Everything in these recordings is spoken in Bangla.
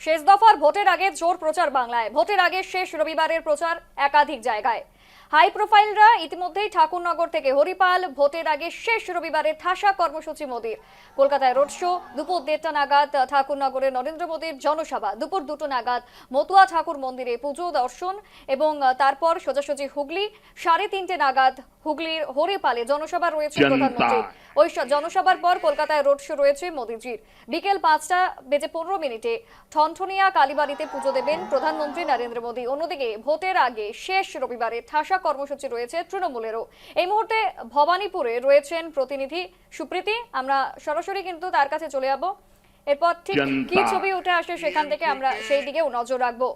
শেষ দফার ভোটের আগে জোর প্রচার বাংলায়। ভোটের আগে শেষ রবিবারের প্রচার একাধিক জায়গায়। হাই প্রোফাইলরা ইতিমধ্যেই ঠাকুরনগর থেকে হরিপাল। ভোটের আগে শেষ রবিবারে ঠাসা কর্মসূচি মোদির। কলকাতায় রোড শো, দুপুর 1:30 নাগাদ ঠাকুরনগরে নরেন্দ্র মোদির জনসভা, দুপুর 2 নাগাদ মতুয়া ঠাকুর মন্দিরে পুজো দর্শন এবং তারপর সোজাসুজি হুগলি, 3:30 নাগাদ হুগলির হরিপালে জনসভা রয়েছে প্রধানমন্ত্রী। ওই জনসভার পর কলকাতায় রোড শো রয়েছে মোদিজির। বিকেল 5:15 ঠনঠনিয়া কালীবাড়িতে পুজো দেবেন প্রধানমন্ত্রী নরেন্দ্র মোদী। অন্যদিকে ভোটের আগে শেষ রবিবারে ঠাসা কর্মসূচি রয়েছে তৃণমূলেরও। এই মুহূর্তে ভবানীপুরে রয়েছেন প্রতিনিধি সুপ্রীতি। আমরা সরাসরি কিন্তু তার কাছে চলে যাব। এরপর ঠিক কি ছবি উঠে আসে সেখান থেকে আমরা সেই দিকেও নজর রাখবো।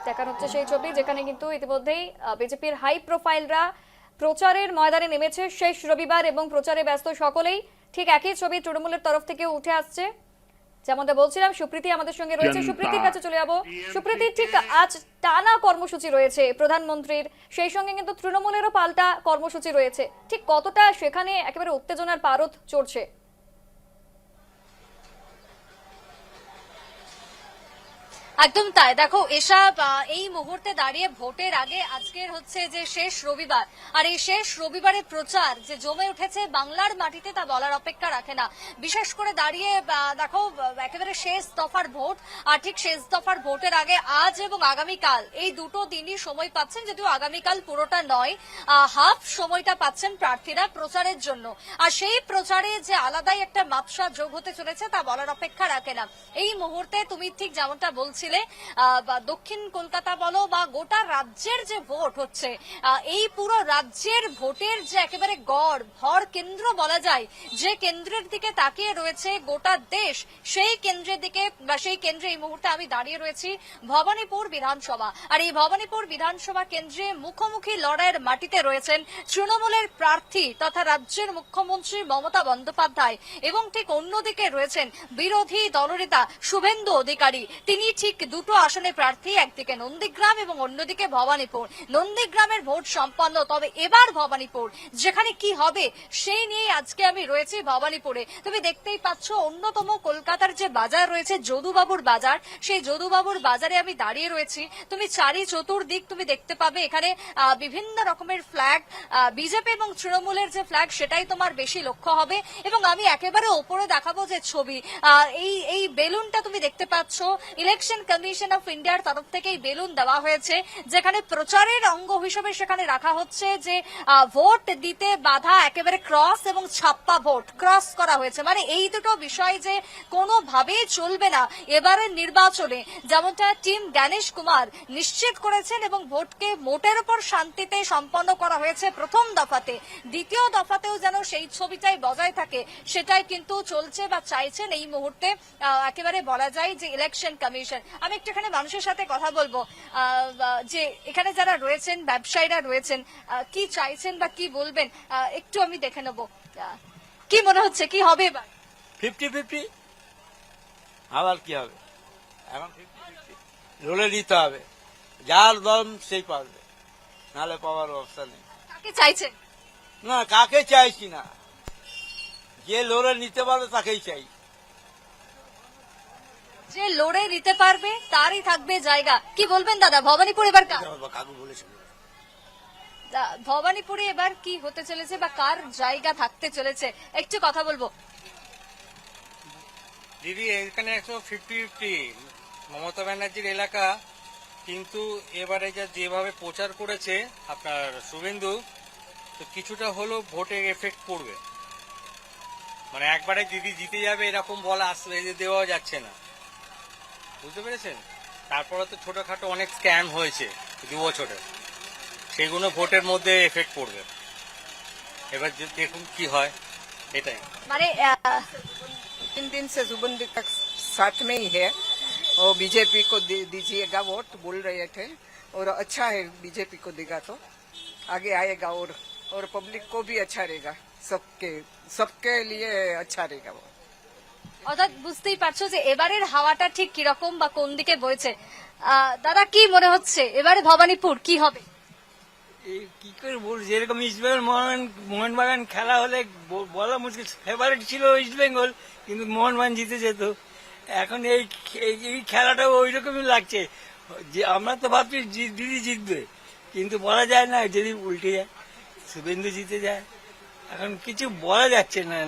দেখানো হচ্ছে সেই ছবি যেখানে কিন্তু ইতিমধ্যেই বিজেপির হাই প্রোফাইলরা প্রচারের ময়দানে নেমেছে। শেষ রবিবার এবং প্রচারে ব্যস্ত সকলেই। ঠিক একই ছবি তৃণমূলের তরফ থেকে উঠে আসছে। যেমনটা বলছিলাম, সুপ্রীতি আমাদের সঙ্গে রয়েছে। সুপ্রীতির কাছে চলে যাবো। সুপ্রীতি, ঠিক আজ টানা কর্মসূচি রয়েছে প্রধানমন্ত্রীর, সেই সঙ্গে কিন্তু তৃণমূলেরও পাল্টা কর্মসূচি রয়েছে। ঠিক কতটা সেখানে একেবারে উত্তেজনার পারদ চড়ছে? একদম তাই। দেখো এসব এই মুহূর্তে দাঁড়িয়ে ভোটের আগে আজকের হচ্ছে যে শেষ রবিবার, আর এই শেষ রবিবারের প্রচার যে জমে উঠেছে বাংলার মাটিতে তা বলার অপেক্ষা রাখে না। বিশেষ করে দাঁড়িয়ে দেখো একেবারে শেষ দফার ভোট, আর ঠিক শেষ দফার ভোটের আগে আজ এবং আগামীকাল এই দুটো দিনই সময় পাচ্ছেন, যদিও আগামীকাল পুরোটা নয়, হাফ সময়টা পাচ্ছেন প্রার্থীরা প্রচারের জন্য। আর সেই প্রচারে যে আলাদাই একটা মাত্রা যোগ হতে চলেছে তা বলার অপেক্ষা রাখে না। এই মুহূর্তে তুমি ঠিক যেমনটা বলছিলে, দক্ষিণ কলকাতা বলো বা গোটা রাজ্যের যে ভোট হচ্ছে, এই পুরো রাজ্যের ভোটের যে একেবারে গড় ভর কেন্দ্র বলা যায়, যে কেন্দ্রের দিকে তাকিয়ে রয়েছে গোটা দেশ, সেই কেন্দ্রের দিকে বা সেই কেন্দ্রে এই মুহূর্তে আমি দাঁড়িয়ে রয়েছি ভবানীপুর বিধানসভা। আর এই ভবানীপুর বিধানসভা কেন্দ্রে মুখোমুখি লড়াইয়ের মাটিতে রয়েছেন তৃণমূলের প্রার্থী তথা রাজ্যের মুখ্যমন্ত্রী মমতা বন্দ্যোপাধ্যায়, এবং ঠিক অন্যদিকে রয়েছেন বিরোধী দলনেতা শুভেন্দু অধিকারী। তিনি ঠিক দুটো আসনে প্রার্থী, একদিকে নন্দীগ্রাম এবং অন্যদিকে ভবানীপুর। নন্দীগ্রামের ভোট সম্পন্ন, তবে এবার ভবানীপুর যেখানে কি হবে সেই নিয়ে আজকে আমি রয়েছি ভবানীপুরে। তুমি দেখতেই পাচ্ছ অন্যতম কলকাতার যে বাজার রয়েছে যদুবাবুর বাজার, সেই যদুবাবুর বাজারে আমি দাঁড়িয়ে রয়েছি। তুমি চতুর্দিক তুমি দেখতে পাবে এখানে বিভিন্ন রকমের ফ্ল্যাগ, বিজেপি এবং তৃণমূলের যে ফ্ল্যাগ সেটাই তোমার বেশি লক্ষ্য হবে। এবং আমি একেবারে ওপরে দেখাবো যে ছবি, এই বেলুনটা তুমি দেখতে পাচ্ছ, ইলেকশন কমিশন অফ ইন্ডিয়ার তরফ থেকে এই বেলুন দেওয়া হয়েছে, যেখানে প্রচারের অঙ্গ হিসেবে সেখানে রাখা হচ্ছে যে ভোট দিতে বাধা একেবারে ক্রস এবং ছাপ্পা ভোট ক্রস করা হয়েছে। মানে এই দুটো বিষয় যে কোনোভাবেই চলবে না এবারের নির্বাচনে, যেমনটা টিম জ্ঞানেশ কুমার নিশ্চিত করেছেন। এবং ভোটকে মোটের উপর শান্তিতে সম্পন্ন করা হয়েছে প্রথম দফাতে, দ্বিতীয় দফাতেও যেন সেই ছবিটাই বজায় থাকে সেটাই কিন্তু চলছে বা চাইছেন এই মুহূর্তে একেবারে বলা যায় যে ইলেকশন কমিশন। আমি একটু এখানে মানুষের সাথে কথা বলবো যে এখানে যারা রয়েছেন, ব্যবসায়ীরা রয়েছেন, কি চাইছেন বা কি বলবেন একটু আমি দেখে নেব। কি মনে হচ্ছে কি হবে এবার? 50-50। আবার কি হবে এখন? 50-50 রোলে দিতে হবে, যার দম সেই পারবে, নাহলে পাওয়ার অবস্থা নেই। কাকে চাইছেন? না, কাকে চাইছি না, যে লড়ে নিতে পারবে তাকেই চাই। যে লড়ে নিতে পারবে তারই থাকবে জায়গা। কি বলবেন দাদা, ভবানীপুর এবার কাকু বলেছিল ভবানীপুরে এবার কি হতে চলেছে বা কার জায়গা থাকতে চলেছে একটু কথা বলবো। দিদি, এখানে 50-50 মমতা ব্যানার্জির এলাকা, কিন্তু এবারে যেভাবে প্রচার করেছে আপনার শুভেন্দু, তো কিছুটা হলেও ভোটে এফেক্ট পড়বে। মানে একবারে দিদি জিতে যাবে এরকম বলা আসলে দেওয়া যাচ্ছে না, বুঝতে পেরেছেন? তারপরে তো ছোটখাটো অনেক স্ক্যাম হয়েছে 2 বছরে, সেগুলো ভোটের মধ্যে এফেক্ট পড়বে। এবার দেখুন কি হয়, এটাই। মানে 3 दिन से जुबंदी तक साथ में ही है, और बीजेपी को दीजिएगा वोट बोल रहे थे, और अच्छा है बीजेपी को देगा तो आगे आएगा, और पब्लिक को भी अच्छा रहेगा, सबके लिए अच्छा रहेगा वो। অর্থাৎ বুঝতেই পারছো যে এবারের হাওয়াটা ঠিক কিরকম বা কোন দিকে বইছে। দাদা কি মনে হচ্ছে এবারে ভবানীপুর কি হবে? এই কি করে বল, যেরকম ইস্টবেঙ্গল মোহনবাগান খেলা হলে বলা মুশকিল, ফেভারিট ছিল ইস্টবেঙ্গল, কিন্তু মোহনবাগান জিতে যেত। এখন এই খেলাটাও ওই রকমই লাগছে, যে আমরা তো ভাবছি দিদি জিতবে, কিন্তু বলা যায় না, যদি উল্টে যায়, শুভেন্দু জিতে যায়, এখন কিছু বলা যাচ্ছে না।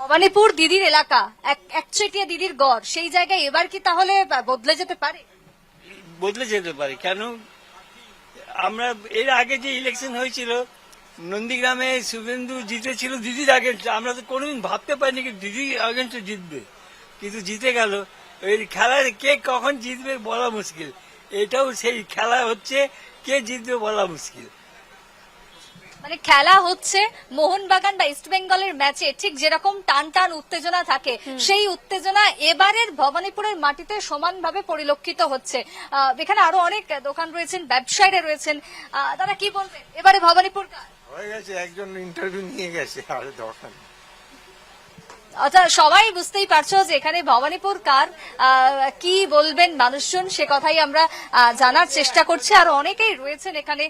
ভবানীপুর দিদির এলাকা, একচেটিয়া দিদির গড়, সেই জায়গায় এবার কি তাহলে বদলে যেতে পারে? বদলে যেতে পারে, কেন আমরা এর আগে যে ইলেকশন হয়েছিল নন্দীগ্রামে শুভেন্দু জিতেছিল দিদির আগেন্স্টে, আমরা তো কোনোদিন ভাবতে পারিনি কি দিদি আগেন্স্টে জিতবে, কিন্তু জিতে গেল। ওই খেলায় কে কখন জিতবে বলা মুশকিল, এটাও সেই খেলা হচ্ছে, কে জিতবে বলা মুশকিল। মানে খেলা হচ্ছে মোহনবাগান বা ইস্ট বেঙ্গলের ম্যাচে ঠিক যেরকম টান টান উত্তেজনা থাকে, সেই উত্তেজনা এবারের ভবানীপুরের মাটিতে সমানভাবে পরিলক্ষিত হচ্ছে। এখানে আরো অনেক দোকান রয়েছেন, ব্যবসায়ীরা রয়েছেন, তারা কি বলবেন এবারে ভবানীপুর হয়ে গেছে, একজন ইন্টারভিউ নিয়ে গেছে, আর দরকার নেই। আচ্ছা, সবাই বুঝতেই পারছো যে এখানে ভবানীপুর কার, কি বলবেন মানুষজন সে কথাই আমরা জানার চেষ্টা করছি। আর অনেকেই রয়েছেন এখানে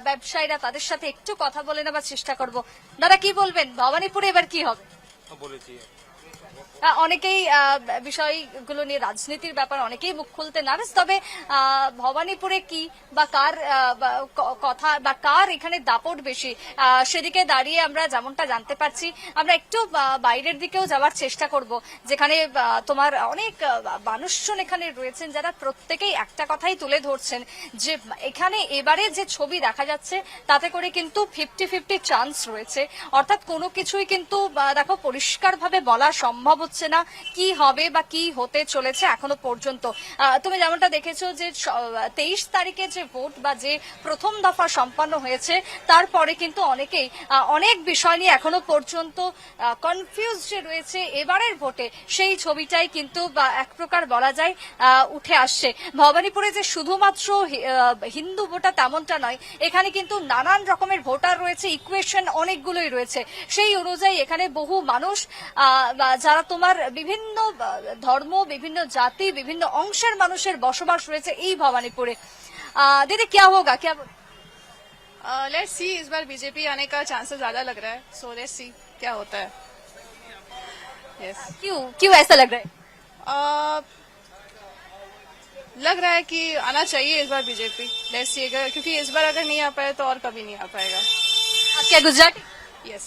ব্যবসায়ীরা, তাদের সাথে একটু কথা বলে নেবার চেষ্টা করব। দাদা কি বলবেন, ভবানীপুরে এবার কি হবে? বলেছি অনেকেই বিষয়গুলো নিয়ে, রাজনীতির ব্যাপার অনেকেই মুখ খুলতে নারাজ, তবে ভবানীপুরে কি বা কার কথা বা কার এখানে দাপট বেশি, সেদিকে দাঁড়িয়ে আমরা যেমনটা জানতে পারছি, আমরা একটু বাইরের দিকেও যাওয়ার চেষ্টা করব, যেখানে তোমার অনেক মানুষজন এখানে রয়েছেন, যারা প্রত্যেকেই একটা কথাই তুলে ধরছেন যে এখানে এবারে যে ছবি দেখা যাচ্ছে তাতে করে কিন্তু 50-50 চান্স রয়েছে, অর্থাৎ কোনো কিছুই কিন্তু দেখো পরিষ্কারভাবে বলা সম্ভব হচ্ছে না কি হবে বা কি হতে চলেছে এখনো পর্যন্ত। তুমি যেমনটা দেখেছো যে 23 তারিখে যে ভোট বা যে প্রথম দফা সম্পন্ন হয়েছে, তারপরে কিন্তু অনেকেই অনেক বিষয় নিয়ে এখনো পর্যন্ত কনফিউজ যে রয়েছে এবারের ভোটে, সেই ছবিটাই কিন্তু এক প্রকার বলা যায় উঠে আসছে। ভবানীপুরে যে শুধুমাত্র হিন্দু ভোটার তেমনটা নয়, এখানে কিন্তু নানান রকমের ভোটার রয়েছে, ইকুয়েশন অনেকগুলোই রয়েছে। সেই অনুযায়ী এখানে বহু মানুষ, যারা তোমার বিভিন্ন ধর্ম, বিভিন্ন জাতি, বিভিন্ন অংশের মানুষের বসবাস রয়েছে এই ভবানীপুরে। দিদি क्या होगा, क्या लेट्स सी, इस बार बीजेपी आने का चांसेस ज्यादा लग रहा है, सो लेट्स सी क्या होता है। यस, क्यों ऐसा लग रहा है? लग रहा है कि आना चाहिए इस बार बीजेपी। लेट्स सी, क्योंकि इस बार अगर नहीं आ पाए तो और कभी नहीं आ पाएगा। क्या गुजराती? यस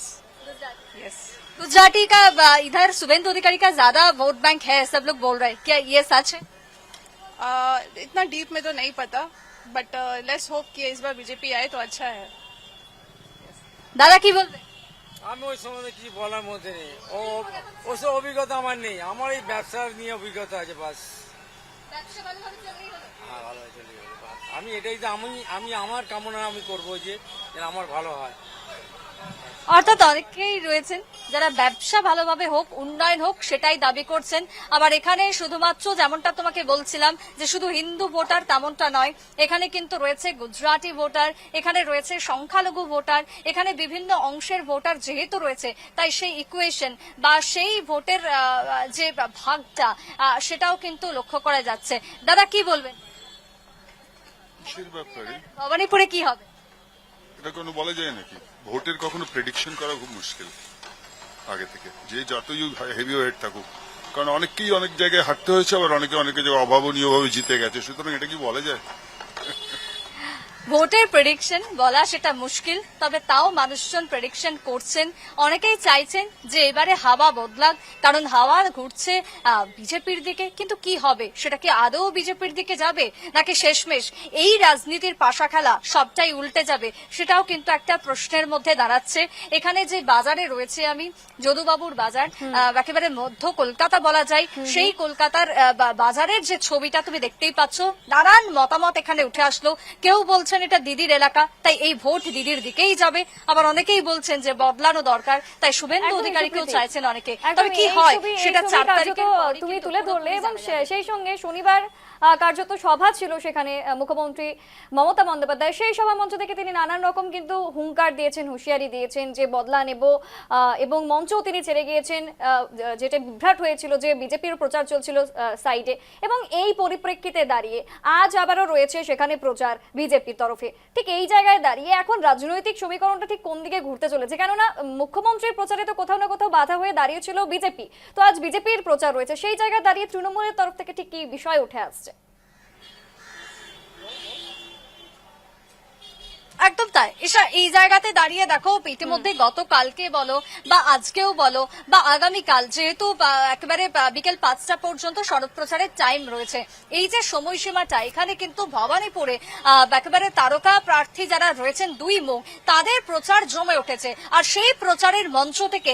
यस, गुजराती का इधर शुभेंदु अधिकारी का ज्यादा वोट बैंक है, सब लोग बोल रहे हैं, क्या ये सच है? इतना डीप में तो नहीं पता, बट लेट्स होप कि इस बार बीजेपी आए तो अच्छा है। दादा की बोल रहे? আমি ওই সম্বন্ধে কিছু বলার মধ্যে নেই, ওসব অভিজ্ঞতা আমার নেই, আমার এই ব্যবসার নিয়ে অভিজ্ঞতা আছে, বাস। হ্যাঁ, ভালো চলে গেল, আমি এটাই তো আমি আমার কামনা আমি করবো যে আমার ভালো হয়। অর্থাৎ অনেকেই রয়েছেন যারা ব্যবসা ভালোভাবে হোক, উন্নয়ন হোক, সেটাই দাবি করছেন। আবার এখানে শুধুমাত্র যেমনটা তোমাকে বলছিলাম যে শুধু হিন্দু ভোটার তেমনটা নয়, এখানে কিন্তু রয়েছে গুজরাটি ভোটার, এখানে রয়েছে সংখ্যালঘু ভোটার, এখানে বিভিন্ন অংশের ভোটার যেহেতু রয়েছে, তাই সেই ইকুয়েশন বা সেই ভোটের যে ভাগটা, সেটাও কিন্তু লক্ষ্য করা যাচ্ছে। দাদা কি বলবেন, ভবানীপুরে কি হবে? এটা কোনো বলা যায় নাকি? ভোটের কখনো প্রেডিকশন করা খুব মুশকিল আগে থেকে, যে যতই হেভি ওয়েট থাকুক, কারণ অনেককেই অনেক জায়গায় হারতে হয়েছে, আবার অনেকে জায়গায় অভাবনীয়ভাবে জিতে গেছে, সুতরাং এটা কি বলা যায়? ভোটের প্রেডিকশন বলা সেটা মুশকিল, তবে তাও মানুষজন প্রেডিকশন করছেন। অনেকেই চাইছেন যে এবারে হাওয়া বদলাক, কারণ হাওয়া ঘুরছে বিজেপির দিকে, কিন্তু কি হবে, সেটা কি আদৌ বিজেপির দিকে যাবে, নাকি শেষমেশ এই রাজনীতির পাশা খেলা সবটাই উল্টে যাবে, সেটাও কিন্তু একটা প্রশ্নের মধ্যে দাঁড়াচ্ছে। এখানে যে বাজারে রয়েছে আমি, যদুবাবুর বাজার, একেবারে মধ্য কলকাতা বলা যায়, সেই কলকাতার বাজারের যে ছবিটা তুমি দেখতেই পাচ্ছ, নানান মতামত এখানে উঠে আসলো। কেউ বলছেন এটা দিদির এলাকা, তাই এই ভোট দিদির দিকেই যাবে, আবার অনেকেই বলছেন যে বদলানো দরকার, তাই শুভেন্দু অধিকারীকেও চাইছেন অনেকে। তবে কি হয় সেটা 4 তারিখে তুমি তুলে ধরলে, এবং সেই সঙ্গে শনিবার কার্যত সভা ছিল সেখানে মুখ্যমন্ত্রী মমতা বন্দ্যোপাধ্যায়, সেই সভা মঞ্চ থেকে তিনি নানান রকম কিন্তু হুঙ্কার দিয়েছেন, হুঁশিয়ারি দিয়েছেন যে বদলা নেব, এবং মঞ্চও তিনি ছেড়ে গিয়েছেন, যেটা বিভ্রাট হয়েছিল যে বিজেপির প্রচার চলছিল সাইডে, এবং এই পরিপ্রেক্ষিতে দাঁড়িয়ে আজ আবারও রয়েছে সেখানে প্রচার বিজেপির তরফ তরফে। ঠিক এই জায়গায় দাঁড়িয়ে এখন রাজনৈতিক সমীকরণটা ঠিক কোন দিকে ঘুরতে চলেছে? কেননা মুখ্যমন্ত্রীর প্রচারে তো কোথাও না কোথাও বাধা হয়ে দাঁড়িয়েছিল বিজেপি, তো আজ বিজেপির প্রচার রয়েছে, সেই জায়গায় দাঁড়িয়ে তৃণমূলের তরফ থেকে ঠিক কি বিষয় উঠে আসছে? একদম তাই এসা এই জায়গাতে দাঁড়িয়ে দেখো ইতিমধ্যে গতকালকে বলো বা আজকেও বলো বা আগামীকাল, যেহেতু একেবারে বিকেল 5টা পর্যন্ত শরৎ প্রচারের টাইম রয়েছে, এই যে সময়সীমাটা এখানে কিন্তু ভবানীপুরে একেবারে তারকা প্রার্থী যারা রয়েছেন দুই মুখ, তাদের প্রচার জমে উঠেছে। আর সেই প্রচারের মঞ্চ থেকে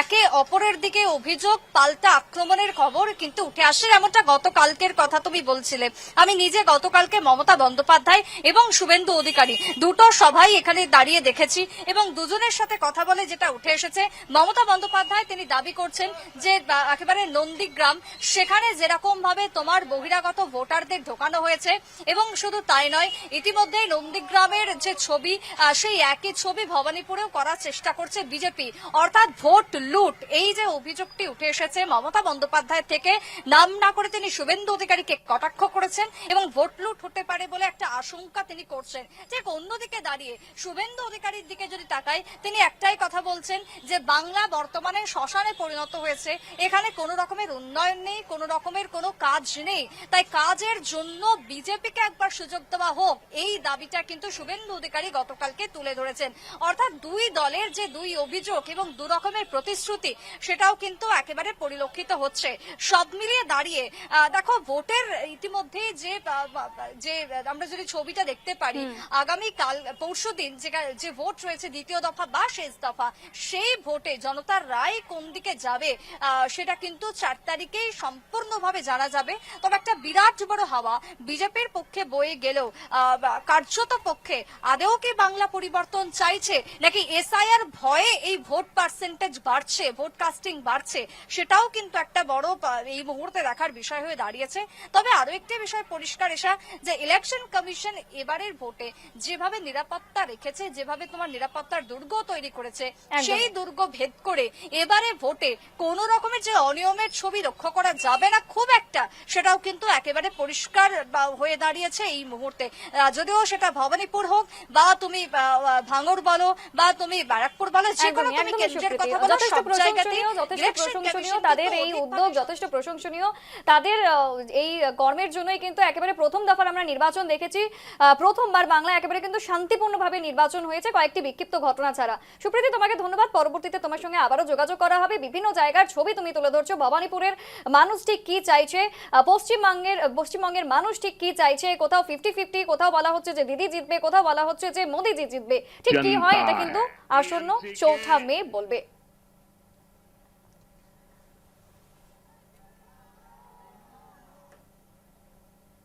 একে অপরের দিকে অভিযোগ পাল্টা আক্রমণের খবর কিন্তু উঠে আসে। এমনটা গতকালকের কথা তুমি বলছিলে, আমি নিজে গতকালকে মমতা বন্দ্যোপাধ্যায় এবং শুভেন্দু অধিকারী দুটো সভায় এখানে দাঁড়িয়ে দেখেছি এবং দুজনের সাথে কথা বলে যেটা উঠে এসেছে, মমতা বন্দ্যোপাধ্যায় তিনি দাবি করছেন যে একেবারে নন্দীগ্রাম সেখানে যেরকম ভাবে তোমার বহিরাগত ভোটারদের ঢোকানো হয়েছে, এবং শুধু তাই নয়, ইতিমধ্যেই নন্দীগ্রামের যে ছবি সেই একই ছবি ভবানীপুরেও করার চেষ্টা করছে বিজেপি, অর্থাৎ ভোট লুট। এই যে অভিযোগটি উঠে এসেছে মমতা বন্দ্যোপাধ্যায় থেকে, নাম না করে তিনি শুভেন্দু অধিকারীকে কটাক্ষ করেছেন এবং ভোট লুট হতে পারে বলে একটা আশঙ্কা তিনি করছেন। ঠিক অন্যদিকে দাঁড়িয়ে শুভেন্দু অধিকারীর দিকে যদি তাকাই, তিনি একটাই কথা বলছেন যে বাংলা বর্তমানে শ্মশানে পরিণত হয়েছে, এখানে কোনো রকমের উন্নয়ন নেই, কোনো রকমের কোনো কাজ নেই, তাই কাজের জন্য বিজেপিকে একবার সুযোগ দেওয়া হোক, এই দাবিটা কিন্তু শুভেন্দু অধিকারী গতকালকে তুলে ধরেছেন। অর্থাৎ দুই দলের যে দুই অভিযোগ এবং দু রকমের প্রতিশ্রুতি, সেটাও কিন্তু একেবারে পরিলক্ষিত হচ্ছে। সব মিলিয়ে দাঁড়িয়ে দেখো ভোটের ইতিমধ্যে যে আমরা যদি ছবিটা দেখতে পারি, আগামীকাল পরশুদিন যে ভোট রয়েছে দ্বিতীয় দফা বা শেষ দফা, সেই ভোটে জনতার রায় কোন দিকে যাবে সেটা কিন্তু 4 তারিখেই সম্পূর্ণভাবে জানা যাবে। তবে একটা বিরাট বড় হাওয়া বিজেপির পক্ষে বয়ে গেলেও কার্যত পক্ষে আদেও কি বাংলা পরিবর্তন চাইছে নাকি এসআইআর ভয়ে এই ভোট পার্সেন্টেজ বাড়ছে, ভোট কাস্টিং বাড়ছে, সেটাও কিন্তু একটা বড় এই মুহূর্তে দেখার বিষয় হয়ে দাঁড়িয়েছে। তবে আরো একটি বিষয় পরিষ্কার এসা, যে ইলেকশন কমিশন এবারের ভোটে যেভাবে নিরাপত্তা রেখেছে, যেভাবে তোমার নিরাপত্তার দুর্গ তৈরি করেছে, সেই দুর্গ ভেদ করে এবারে ভোটে কোন রকমের যে অনিয়মের ছবি লক্ষ্য করা যাবে না খুব একটা, সেটাও কিন্তু একেবারে পরিষ্কার হয়ে দাঁড়িয়েছে এই মুহূর্তে। যদিও সেটা ভবানীপুর হোক বা তুমি ভাঙড় বলো বা তুমি ব্যারাকপুর বলো, যে কোনো তুমি কেন্দ্রের কথা বলো, সব জায়গাতেই প্রশংসনীয় তাদের এই উদ্যোগ, যথেষ্ট প্রশংসনীয় তাদের এই কর্মের জন্যই কিন্তু একেবারে প্রথম দফার আমরা নির্বাচন দেখেছি, প্রথমবার বাংলা একেবারে কিন্তু শান্তিপূর্ণভাবে নির্বাচন হয়েছে কয়েকটি বিক্ষিপ্ত ঘটনা ছাড়া। সুপ্রীতি, তোমাকে ধন্যবাদ। পরবর্তীতে তোমার সঙ্গে আবারও যোগাযোগ করা হবে। বিভিন্ন জায়গার ছবি তুমি তুলে ধরছো, ভবানীপুরের মানুষ ঠিক কি চাইছে, পশ্চিমবঙ্গের মানুষ ঠিক কি চাইছে, কোথাও 50-50, কোথাও বলা হচ্ছে যে দিদি জিতবে, কোথাও বলা হচ্ছে যে মোদিজি জিতবে। ঠিক কি হয় এটা কিন্তু আসন্ন 4 মে বলবে।